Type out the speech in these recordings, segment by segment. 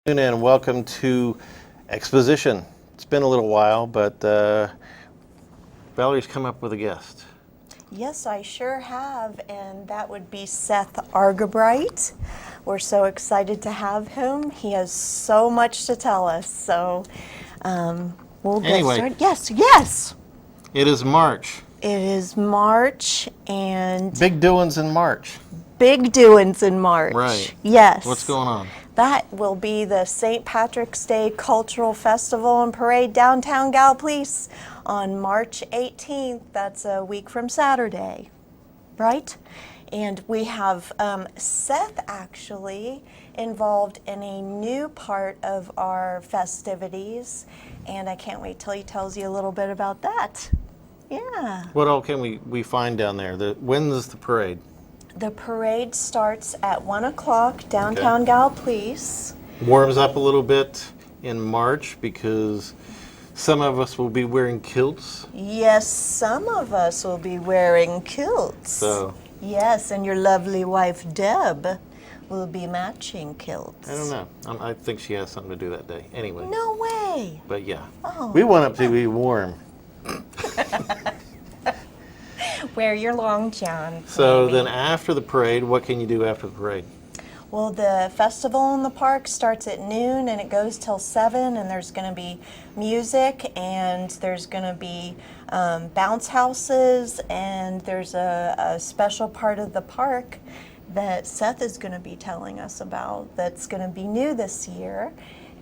And welcome to Exposition. It's been a little while, but Valerie's come up with a guest. Yes, I sure have, and that would be Seth Argabright. We're so excited to have him. He has so much to tell us, so we'll get started. Yes. It is March. It is March, and Big doings in March. big doings in March. Right. Yes. What's going on? That will be the St. Patrick's Day Cultural Festival and Parade downtown Gallipolis on March 18th. That's a week from Saturday, right? And we have Seth actually involved in a new part of our festivities, and I can't wait till he tells you a little bit about that. Yeah. What all can we find down there? When is the parade? The parade starts at 1 o'clock downtown Gallipolis. Warms up a little bit in March because some of us will be wearing kilts. Yes, some of us will be wearing kilts. So Yes, and your lovely wife Deb will be matching kilts. I don't know. I think she has something to do that day. Anyway. No way. But yeah. Oh. We want it to be warm. Wear your long john. So Amy. then after the parade, what can you do after the parade? Well, the festival in the park starts at noon and it goes till 7, and there's going to be music, and there's going to be bounce houses, and there's a special part of the park that Seth is going to be telling us about that's going to be new this year.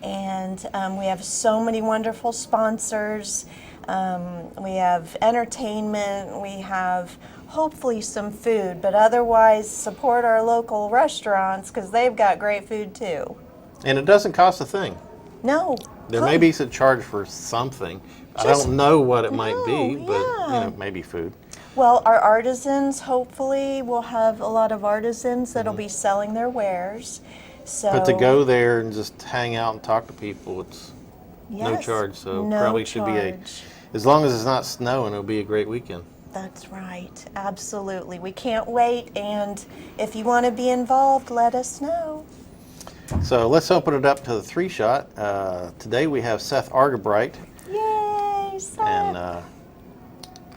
And we have so many wonderful sponsors. We have entertainment, we have hopefully some food, but otherwise support our local restaurants because they've got great food too. And it doesn't cost a thing. No. There may be some charge for something. I don't know what it might be, but maybe food. Well, our artisans, hopefully, we'll have a lot of artisans that'll be selling their wares. So, But to go there and just hang out and talk to people, it's no yes, charge. So no probably should be charge. as long as it's not snowing, it'll be a great weekend. That's right. Absolutely. We can't wait. And if you want to be involved, let us know. So let's open it up to the three shot. Today we have Seth Argabright. Yay, Seth. And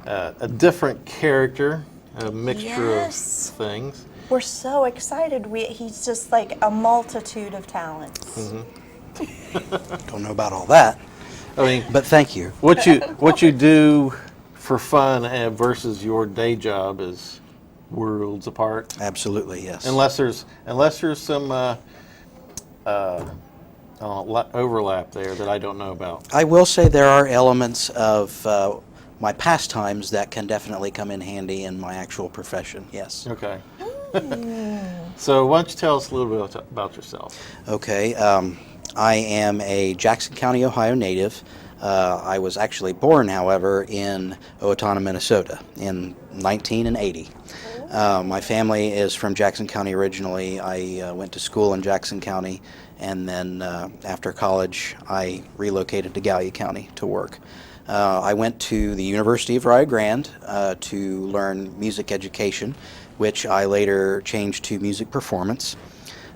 a different character, a mixture of things. We're so excited. He's just like a multitude of talents. Mm-hmm. Don't know about all that, I mean, but thank you. what you do for fun versus your day job is worlds apart. Absolutely, yes. Unless there's some overlap there that I don't know about. I will say there are elements of my pastimes that can definitely come in handy in my actual profession, yes. Okay. So why don't you tell us a little bit about yourself? Okay, I am a Jackson County, Ohio native. I was actually born, however, in Owatonna, Minnesota in 1980. My family is from Jackson County originally. I went to school in Jackson County, and then after college I relocated to Gallia County to work. I went to the University of Rio Grande to learn music education, which I later changed to music performance.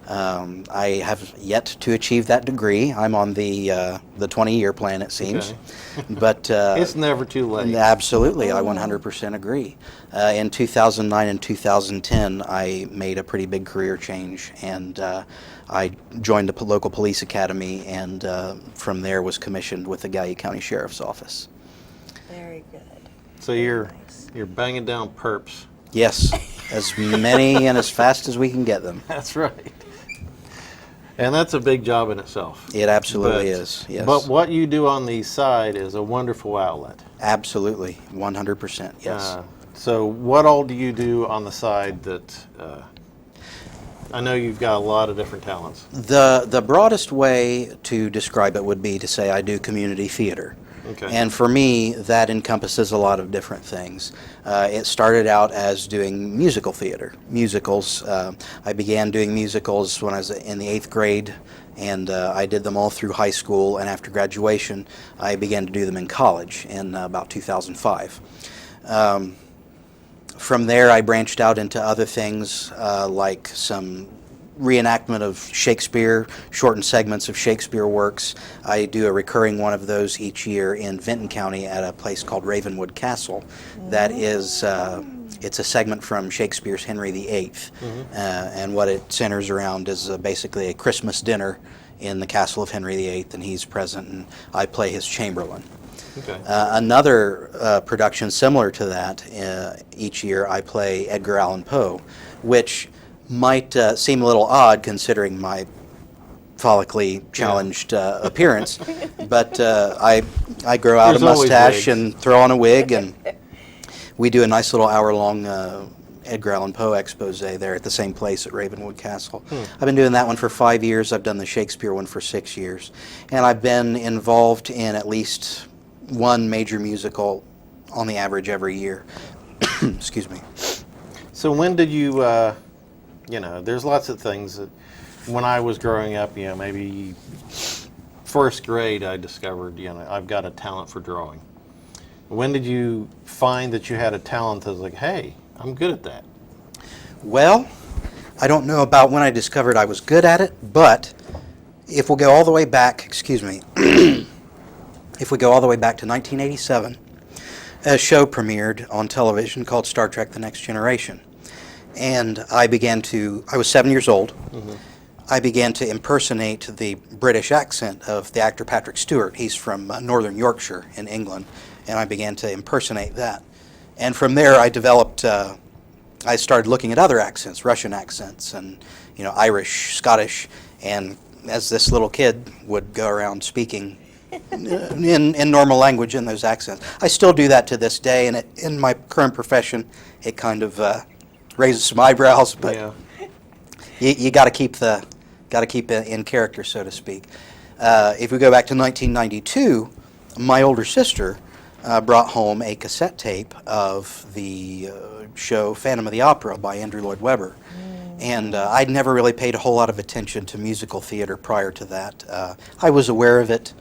I have yet to achieve that degree. I'm on the 20-year plan, it seems. Okay. But It's never too late. absolutely, I 100% agree. In 2009 and 2010, I made a pretty big career change, and I joined the local police academy, and from there was commissioned with the Gallia County Sheriff's Office. Very good. So you're Nice. banging down perps. Yes, as many and as fast as we can get them. That's right. And that's a big job in itself. It absolutely is, yes. But what you do on the side is a wonderful outlet. Absolutely, 100%, yes. So what all do you do on the side that, I know you've got a lot of different talents. The broadest way to describe it would be to say I do community theater. Okay. And for me, that encompasses a lot of different things. It started out as doing musical theater, musicals. I began doing musicals when I was in the 8th grade, and I did them all through high school, and after graduation, I began to do them in college in about 2005. From there, I branched out into other things like some reenactment of Shakespeare, shortened segments of Shakespeare works. I do a recurring one of those each year in Vinton County at a place called Ravenwood Castle. That is, it's a segment from Shakespeare's Henry VIII, and what it centers around is basically a Christmas dinner in the castle of Henry VIII, and he's present, and I play his chamberlain. Okay. Another production similar to that, each year I play Edgar Allan Poe, which might seem a little odd considering my follically challenged appearance, but I grow out There's a always mustache wigs. and throw on a wig, and we do a nice little hour-long Edgar Allan Poe expose there at the same place at Ravenwood Castle. I've been doing that one for 5 years. I've done the Shakespeare one for 6 years, and I've been involved in at least one major musical on the average every year. Excuse me. So when did you, there's lots of things that when I was growing up, maybe first grade, I discovered, I've got a talent for drawing. When did you find that you had a talent that was like, hey, I'm good at that? Well, I don't know about when I discovered I was good at it, but if we'll go all the way back, excuse me, if we go all the way back to 1987, a show premiered on television called Star Trek: The Next Generation. And I was 7 years old. I began to impersonate the British accent of the actor Patrick Stewart. He's from northern Yorkshire in England, and I began to impersonate that. And from there I developed, I started looking at other accents, Russian accents, and Irish, Scottish, and as this little kid would go around speaking in normal language in those accents. I still do that to this day, and in my current profession, it kind of raises some eyebrows, but Yeah. you got to keep it in character, so to speak. If we go back to 1992, my older sister brought home a cassette tape of the show Phantom of the Opera by Andrew Lloyd Webber. And I'd never really paid a whole lot of attention to musical theater prior to that. I was aware of it,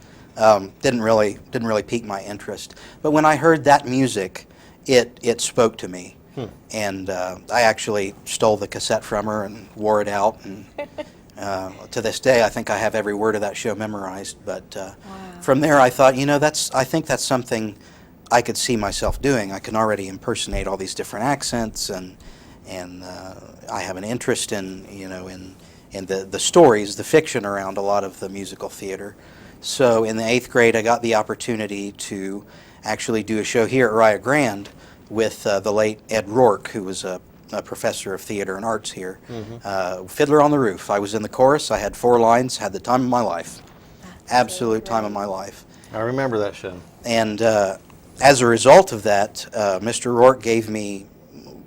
didn't really pique my interest. But when I heard that music, it spoke to me. And I actually stole the cassette from her and wore it out. And to this day, I think I have every word of that show memorized. But from there, I thought, I think that's something I could see myself doing. I can already impersonate all these different accents, and I have an interest in the stories, the fiction around a lot of the musical theater. So in the 8th grade, I got the opportunity to actually do a show here at Rio Grande with the late Ed Rourke, who was a professor of theater and arts here. Fiddler on the Roof. I was in the chorus. I had 4 lines, had the time of my life. Absolute time of my life. I remember that show. And as a result of that, Mr. Rourke gave me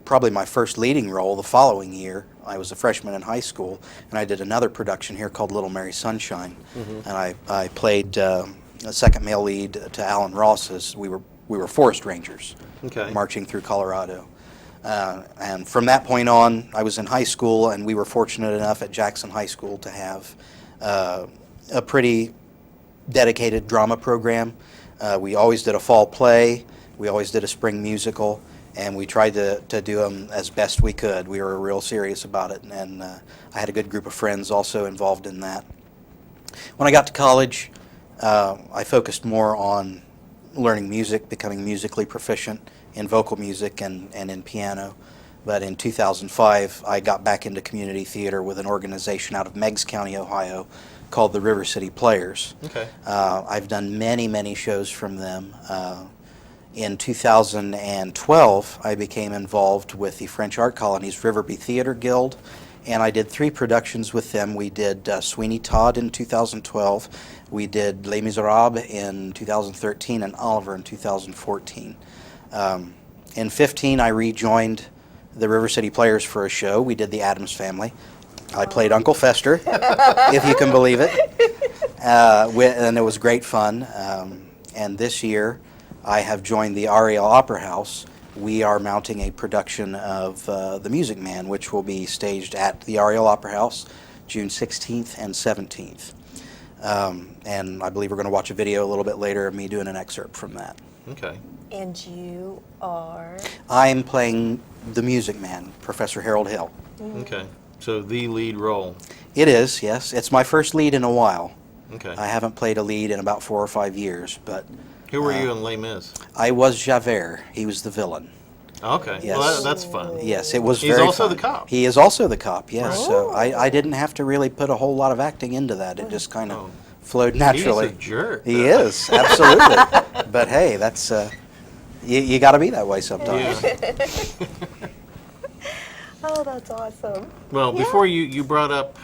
probably my first leading role the following year. I was a freshman in high school, and I did another production here called Little Mary Sunshine. And I played a second male lead to Alan Ross as we were forest rangers marching through Colorado. And from that point on, I was in high school, and we were fortunate enough at Jackson High School to have a pretty dedicated drama program. We always did a fall play, we always did a spring musical, and we tried to do them as best we could. We were real serious about it, and I had a good group of friends also involved in that. When I got to college, I focused more on learning music, becoming musically proficient in vocal music and in piano. But in 2005, I got back into community theater with an organization out of Meigs County, Ohio, called the River City Players. I've done many shows from them. In 2012, I became involved with the French Art Colony's Riverby Theater Guild, and I did 3 productions with them. We did Sweeney Todd in 2012, we did Les Miserables in 2013, and Oliver in 2014. In 15, I rejoined the River City Players for a show. We did The Addams Family. I played Uncle Fester, if you can believe it, and it was great fun. And this year, I have joined the Ariel Opera House. We are mounting a production of The Music Man, which will be staged at the Ariel Opera House June 16th and 17th. And I believe we're going to watch a video a little bit later of me doing an excerpt from that. Okay. And you are? I'm playing The Music Man, Professor Harold Hill. Okay. So the lead role. It is, yes. It's my first lead in a while. Okay. I haven't played a lead in about 4 or 5 years, but Who were you in Les Mis? I was Javert. He was the villain. Okay. Yes. Well, that's fun. Yes, it was He's very also fun. the cop. He is also the cop, yes. Right. So I didn't have to really put a whole lot of acting into that. It just kind of Oh. flowed naturally. He's a jerk. He is, absolutely. But hey, that's you got to be that way sometimes. Yeah. Oh, that's awesome. Well, Yeah. before you brought up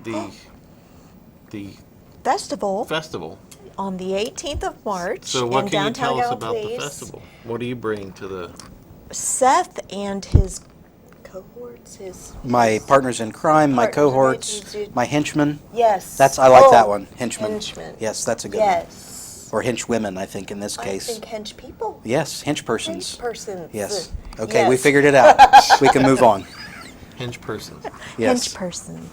the Festival festival. on the 18th of March So what in can you downtown tell us about the Gallipolis. festival? What do you bring to the? Seth and his cohorts, My partners in crime, my Partners in cohorts, crime. my henchmen. yes. I like Oh, that one, henchmen. Henchmen. Yes, that's a good one. Yes. Or henchwomen, I think, in this I case. think hench people. Yes, hench persons. Hench persons. Yes. Okay, we Yes. figured it out. We can move on. Hinge persons. Yes. Hench persons.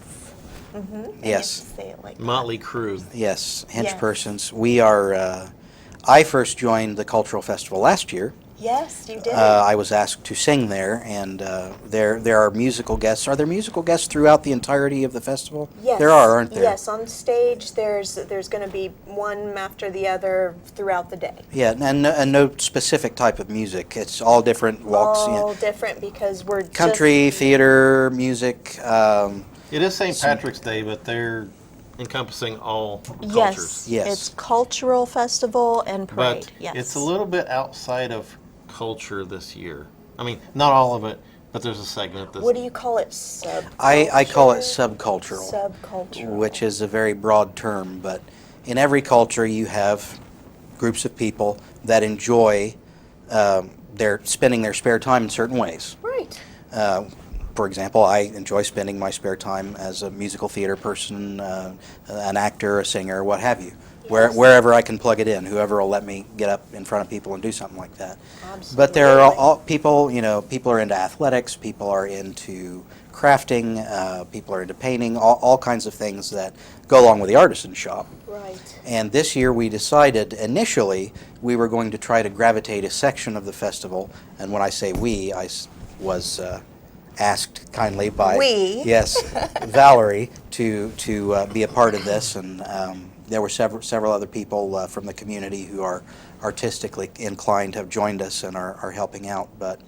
Mm-hmm. Yes. Say it like that. Motley Crue. Yes, hench Yes. persons. We are. I first joined the cultural festival last year. Yes, you did. I was asked to sing there, and there are musical guests. Are there musical guests throughout the entirety of the festival? Yes. There are, aren't there? Yes, on stage there's going to be one after the other throughout the day. Yeah, and no specific type of music. It's all different walks. All different because we're Country, theater, music. It is St. Patrick's Day, but they're encompassing all Yes, cultures. Yes. it's cultural festival and parade. But yes, it's a little bit outside of culture this year. I mean, not all of it, but there's a segment that's. What do you call it? I call it subcultural, Subcultural. which is a very broad term, but in every culture you have groups of people that enjoy spending their spare time in certain ways. Right. For example, I enjoy spending my spare time as a musical theater person, an actor, a singer, what have you. Yes. Wherever I can plug it in, whoever will let me get up in front of people and do something like that. Absolutely. But there are all people, people are into athletics, people are into crafting, people are into painting, all kinds of things that go along with the artisan shop. Right. And this year we decided, initially, we were going to try to gravitate a section of the festival, and when I say we, I was asked kindly by We. yes, Valerie to be a part of this, and there were several other people from the community who are artistically inclined have joined us and are helping out. But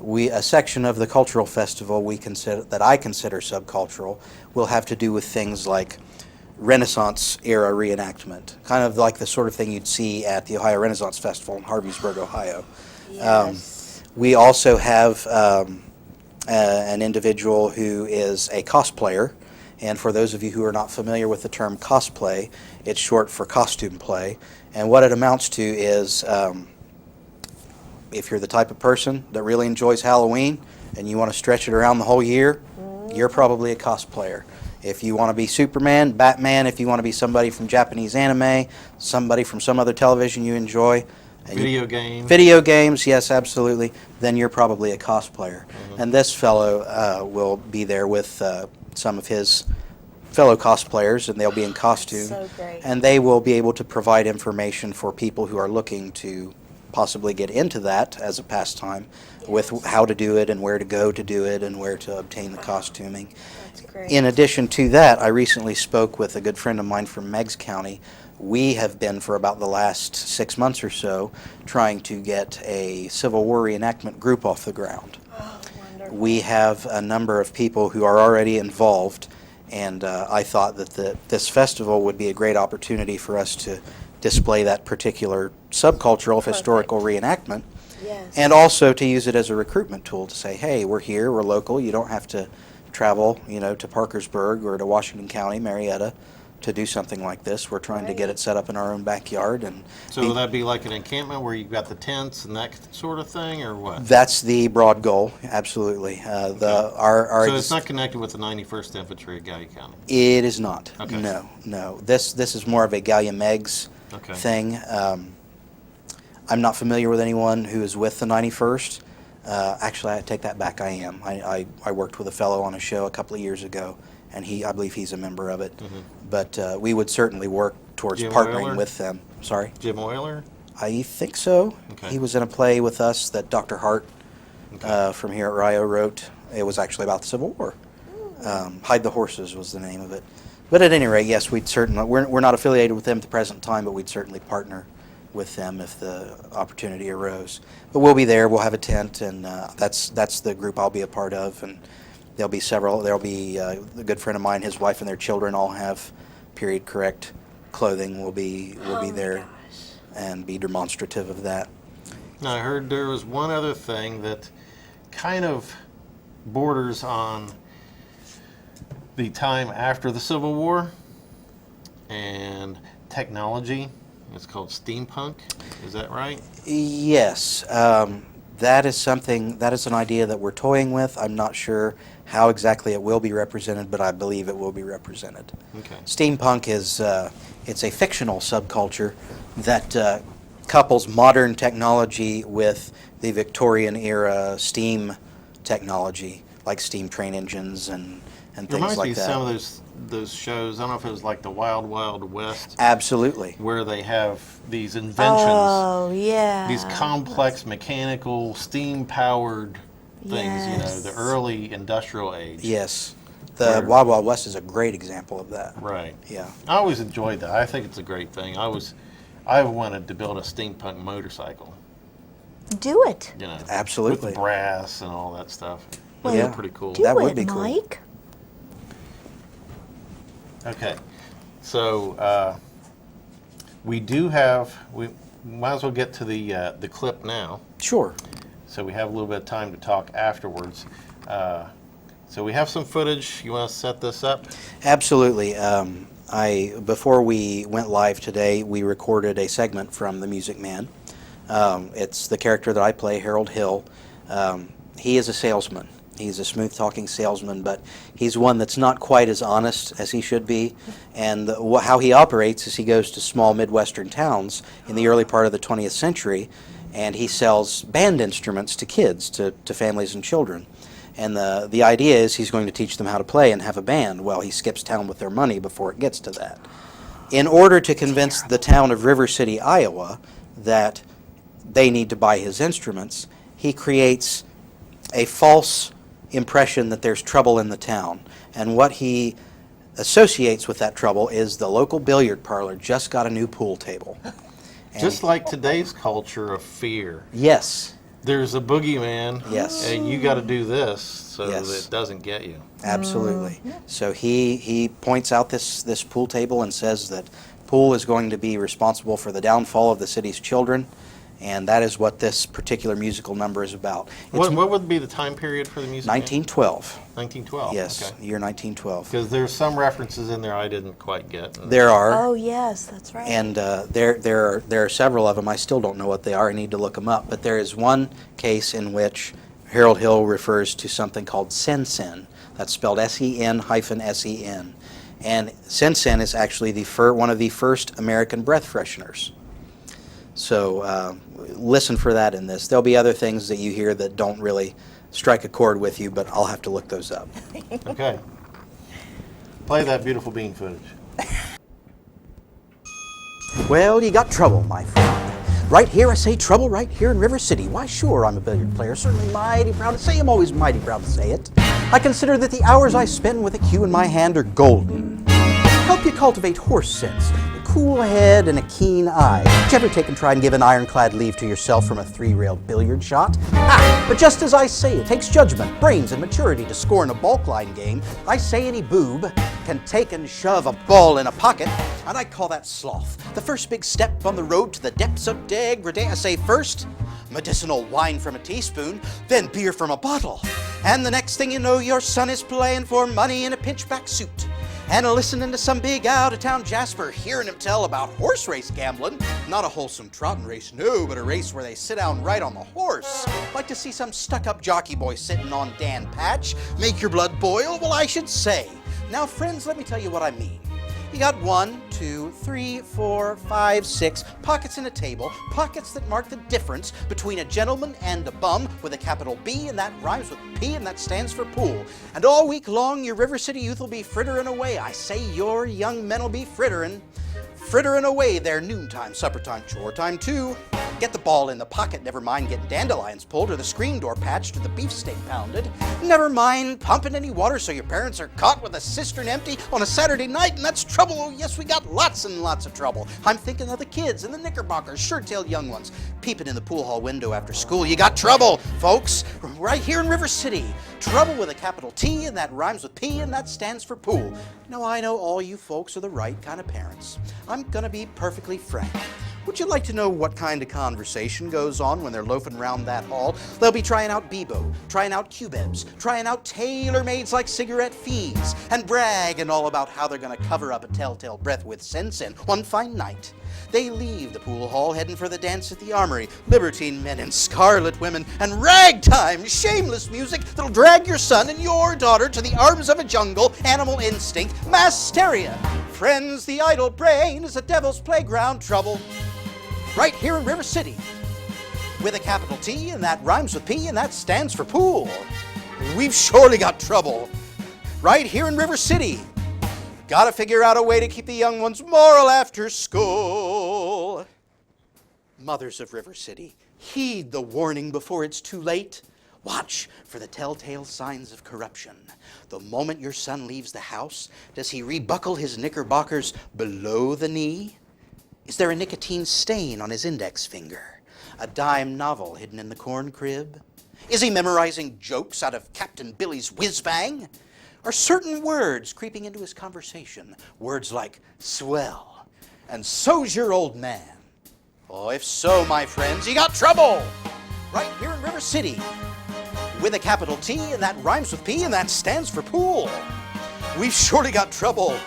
a section of the cultural festival that I consider subcultural will have to do with things like Renaissance era reenactment, kind of like the sort of thing you'd see at the Ohio Renaissance Festival in Harveysburg, Ohio. Yes. We also have an individual who is a cosplayer, and for those of you who are not familiar with the term cosplay, it's short for costume play, and what it amounts to is if you're the type of person that really enjoys Halloween and you want to stretch it around the whole year, you're probably a cosplayer. If you want to be Superman, Batman, if you want to be somebody from Japanese anime, somebody from some other television you enjoy, Video games, yes, absolutely. Then you're probably a cosplayer. Mm-hmm. And this fellow will be there with some of his fellow cosplayers, and they'll be in costume. So great. And they will be able to provide information for people who are looking to possibly get into that as a pastime, with how to do it and where to go to do it and where to obtain the costuming. That's great. In addition to that, I recently spoke with a good friend of mine from Meigs County. We have been, for about the last 6 months or so, trying to get a Civil War reenactment group off the ground. Oh, wonderful. We have a number of people who are already involved, and I thought that this festival would be a great opportunity for us to display that particular subcultural historical reenactment, Yes. and also to use it as a recruitment tool to say, hey, we're here, we're local, you don't have to travel, to Parkersburg or to Washington County, Marietta, to do something like this. We're trying to get it set up in our own backyard. And So will that be like an encampment where you've got the tents and that sort of thing, or what? that's the broad goal, absolutely. So it's not connected with the 91st Infantry of Gallia County? It is not. Okay. No. This is more of a Gallia Meigs Okay. thing. I'm not familiar with anyone who is with the 91st. Actually, I take that back. I am. I worked with a fellow on a show a couple of years ago, and I believe he's a member of it. Mm-hmm. But we would certainly work towards Jim partnering Euler? with them. Sorry? Jim Euler? I think so. Okay. He was in a play with us that Dr. Hart Okay. from here at Rio wrote. It was actually about the Civil War. Hide the Horses was the name of it. But at any rate, yes, we'd certainly, we're not affiliated with them at the present time, but we'd certainly partner with them if the opportunity arose. But we'll be there, we'll have a tent, and that's the group I'll be a part of. And there'll be several, there'll be a good friend of mine, his wife and their children all have period correct clothing. We'll be there and be demonstrative of that. Now, I heard there was one other thing that kind of borders on the time after the Civil War and technology. It's called steampunk. Is that right? Yes. That is something, that is an idea that we're toying with. I'm not sure how exactly it will be represented, but I believe it will be represented. Okay. Steampunk is, it's a fictional subculture that couples modern technology with the Victorian era steam technology, like steam train engines and things Reminds like me that. of some of those shows. I don't know if it was like the Wild Wild West, Absolutely. where they have these inventions, Oh, yeah. these complex mechanical steam-powered things. You know, Yes. the early industrial age. Yes. The Where- Wild Wild West is a great example of that. Right. Yeah. I always enjoyed that. I think it's a great thing. I wanted to build a steampunk motorcycle. Do it. You know, Absolutely. with brass and all that stuff. Well, Those yeah. are pretty cool. Do That it, would be cool. Mike. Okay, so we might as well get to the clip now. Sure. So we have a little bit of time to talk afterwards. So we have some footage. You want to set this up? Absolutely. Before we went live today, we recorded a segment from The Music Man. It's the character that I play, Harold Hill. He is a salesman. He's a smooth-talking salesman, but he's one that's not quite as honest as he should be. And how he operates is he goes to small Midwestern towns in the early part of the 20th century, and he sells band instruments to kids, to families and children. And the idea is he's going to teach them how to play and have a band. Well, he skips town with their money before it gets to that. In order to convince the town of River City, Iowa, that they need to buy his instruments, he creates a false impression that there's trouble in the town. And what he associates with that trouble is the local billiard parlor just got a new pool table. And Just like today's culture of fear. yes, There's a boogeyman, Yes. and you got to do this so Yes. that it doesn't get you. absolutely. So he points out this pool table and says that pool is going to be responsible for the downfall of the city's children, and that is what this particular musical number is about. It's What would be the time period for the music? 1912. 1912. Yes, Okay. year 1912. Because there's some references in there I didn't quite get. There are. Oh, yes, that's right. And there are several of them. I still don't know what they are. I need to look them up. But there is one case in which Harold Hill refers to something called sen-sen. That's spelled S-E-N-S-E-N. And sen-sen is actually one of the first American breath fresheners. So listen for that in this. There'll be other things that you hear that don't really strike a chord with you, but I'll have to look those up. Okay. Play that beautiful bean footage. Well, you got trouble, my friend. Right here, I say trouble right here in River City. Why, sure, I'm a billiard player. Certainly mighty proud to say. I'm always mighty proud to say it. I consider that the hours I spend with a cue in my hand are golden. Help you cultivate horse sense, a cool head, and a keen eye. Did you ever take and try and give an ironclad leave to yourself from a three-railed billiard shot? Ah, but just as I say, it takes judgment, brains, and maturity to score in a balk line game. I say any boob can take and shove a ball in a pocket, and I call that sloth. The first big step on the road to the depths of degradation. I say first, medicinal wine from a teaspoon, then beer from a bottle. And the next thing you know, your son is playing for money in a pinchback suit. And listening to some big out-of-town Jasper, hearing him tell about horse race gambling. Not a wholesome trotting race, no, but a race where they sit down right on the horse. Like to see some stuck-up jockey boy sitting on Dan Patch. Make your blood boil? Well, I should say. Now, friends, let me tell you what I mean. You got 1, 2, 3, 4, 5, 6 pockets in a table, pockets that mark the difference between a gentleman and a bum with a capital B, and that rhymes with P, and that stands for pool. And all week long, your River City youth will be frittering away. I say your young men will be frittering away their noontime, supper time, chore time too. Get the ball in the pocket, never mind getting dandelions pulled or the screen door patched or the beefsteak pounded. Never mind pumping any water so your parents are caught with a cistern empty on a Saturday night, and that's trouble. Oh yes, we got lots and lots of trouble. I'm thinking of the kids and the knickerbockers, shirt-tailed young ones, peeping in the pool hall window after school. You got trouble, folks, right here in River City. Trouble with a capital T, and that rhymes with P, and that stands for pool. Now I know all you folks are the right kind of parents. I'm gonna be perfectly frank. Would you like to know what kind of conversation goes on when they're loafing around that hall? They'll be trying out Bebo, trying out Cubebs, trying out tailor-mades like cigarette fees, and bragging all about how they're going to cover up a telltale breath with Sensen one fine night. They leave the pool hall heading for the dance at the armory, libertine men and scarlet women, and ragtime, shameless music that'll drag your son and your daughter to the arms of a jungle, animal instinct, mass hysteria. Friends, the idle brain is a devil's playground. Trouble right here in River City, with a capital T, and that rhymes with P, and that stands for pool. We've surely got trouble right here in River City. Gotta figure out a way to keep the young ones moral after school. Mothers of River City, heed the warning before it's too late. Watch for the telltale signs of corruption. The moment your son leaves the house, does he rebuckle his knickerbockers below the knee? Is there a nicotine stain on his index finger? A dime novel hidden in the corn crib? Is he memorizing jokes out of Captain Billy's whiz-bang? Are certain words creeping into his conversation? Words like swell and so's your old man. Oh, if so, my friends, you got trouble right here in River City, with a capital T, and that rhymes with P, and that stands for pool. We've surely got trouble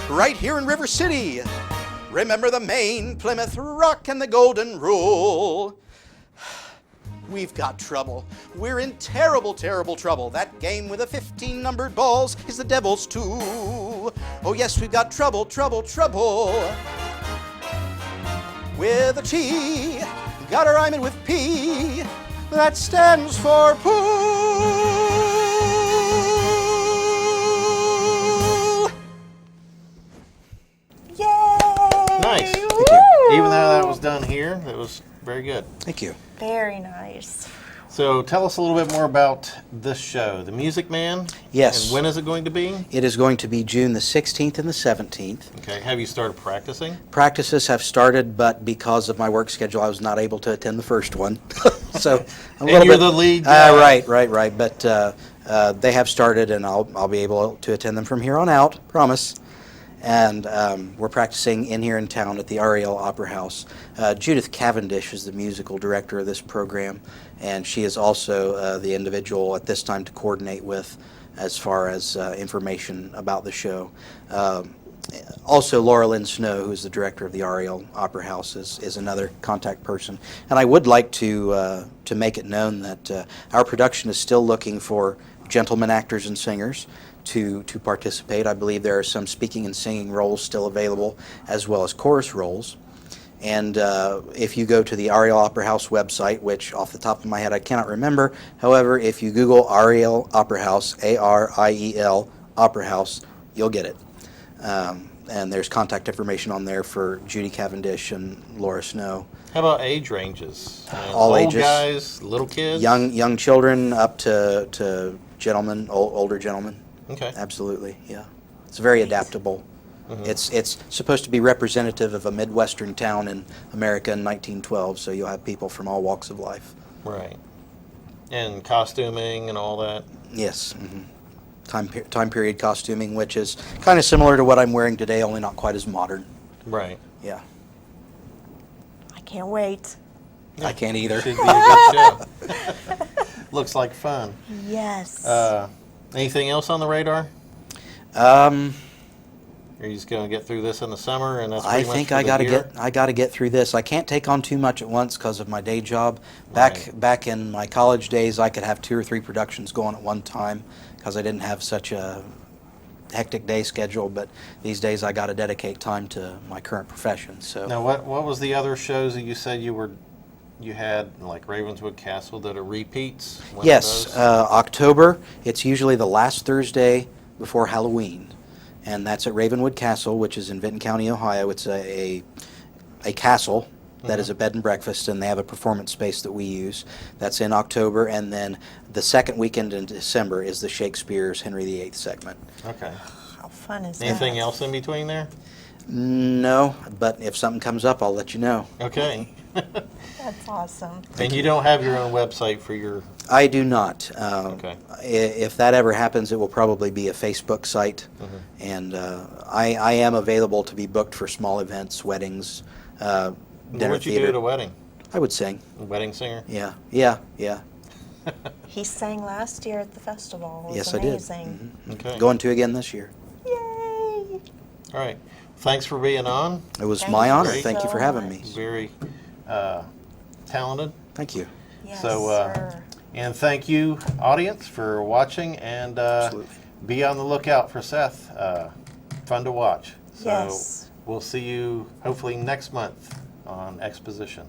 right here in River City. Remember the Maine, Plymouth Rock, and the Golden Rule. We've got trouble. We're in terrible, terrible trouble. That game with the 15 numbered balls is the devil's too. Oh yes, we've got trouble, trouble, trouble. With a T, gotta rhyme it with P. That stands for pool. Yay! Nice. Woo! Even though that was done here, it was very good. Thank you. Very nice. So tell us a little bit more about this show, The Music Man. Yes. And when is it going to be? It is going to be June the 16th and the 17th. Okay. Have you started practicing? Practices have started, but because of my work schedule, I was not able to attend the first one. So a And you're the lead guy. Right. But they have started, and I'll be able to attend them from here on out. Promise. And we're practicing in here in town at the Ariel Opera House. Judith Cavendish is the musical director of this program, and she is also the individual at this time to coordinate with as far as information about the show. Also, Laura Lynn Snow, who's the director of the Ariel Opera House, is another contact person. And I would like to make it known that our production is still looking for gentlemen actors and singers to participate. I believe there are some speaking and singing roles still available, as well as chorus roles. And if you go to the Ariel Opera House website, which off the top of my head I cannot remember, however, if you Google Ariel Opera House, A-R-I-E-L, Opera House, you'll get it. And there's contact information on there for Judy Cavendish and Laura Snow. How about age ranges? I mean, All old ages. guys, little kids? Young children up to gentlemen, older gentlemen. Okay. Absolutely, yeah. It's very adaptable. Mm-hmm. It's supposed to be representative of a Midwestern town in America in 1912, so you'll have people from all walks of life. Right. And costuming and all that? Yes. Time period costuming, which is kind of similar to what I'm wearing today, only not quite as modern. Right. Yeah. I can't wait. I can't either. Should be a good show. Looks like fun. Yes. Anything else on the radar? Are you just going to get through this in the summer, and that's I pretty much think for I the got to year? get through this. I can't take on too much at once because of my day job. Right. Back in my college days, I could have 2 or 3 productions going at one time because I didn't have such a hectic day schedule. But these days, I got to dedicate time to my current profession. So Now, what was the other shows that you said you had, like Ravenswood Castle, that are repeats? When are yes, those? October. It's usually the last Thursday before Halloween. And that's at Ravenwood Castle, which is in Vinton County, Ohio. It's a castle That is a bed and breakfast, and they have a performance space that we use. That's in October, and then the second weekend in December is the Shakespeare's Henry VIII segment. Okay. How fun is Anything that? else in between there? No, but if something comes up, I'll let you know. Okay. That's awesome. And you don't have your own website for your... I do not. Okay. If that ever happens, it will probably be a Facebook site, and I am available to be booked for small events, weddings, What dinner would you theater. do at a wedding? I would sing. A wedding singer? Yeah. He sang last year at the festival. It was Yes, amazing. I did. Okay. Going to again this year. Yay! All right. Thanks for being on. It was Thank my you honor. so Thank you for having me. much. Very talented. Thank you. Yes, So, sir. and thank you, audience, for watching. And Absolutely. be on the lookout for Seth. Fun to watch. So Yes. we'll see you hopefully next month on Exposition.